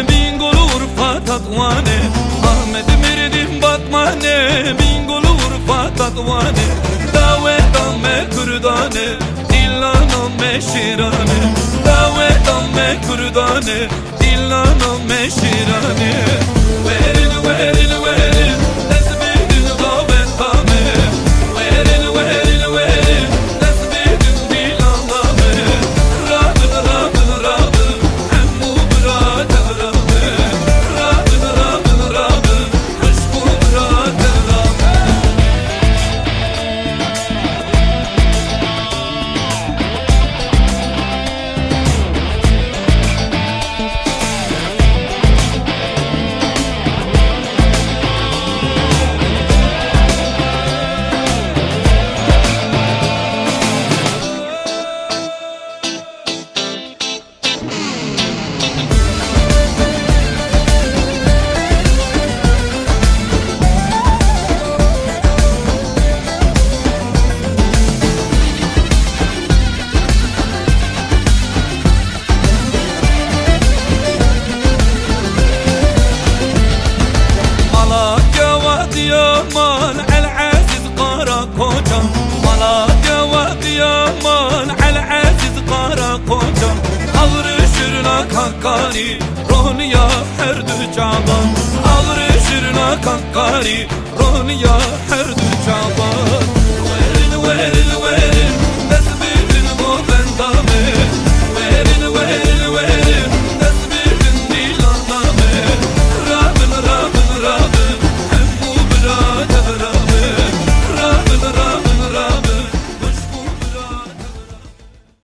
Bingolu Urfa Tatvanê Ahmet Mirdin Batmanê Bingolu Urfa Tatvanê Davetan me Kurdanê Dilanam me Şiranê Davetan me Kurdanê Dilanam me Şiranê Verin verin verin Nesbidin davetame Verin verin verin Nesbidin dilaname Radın radın radın Hemmu bırakın radın Radın radın radın Kışku bırakın radın Yaman el-aziz qara koca Malatya vadi yaman el-aziz qara koca Ağrışırına kankari Ronya her dücaban Ağrışırına kankari Ronya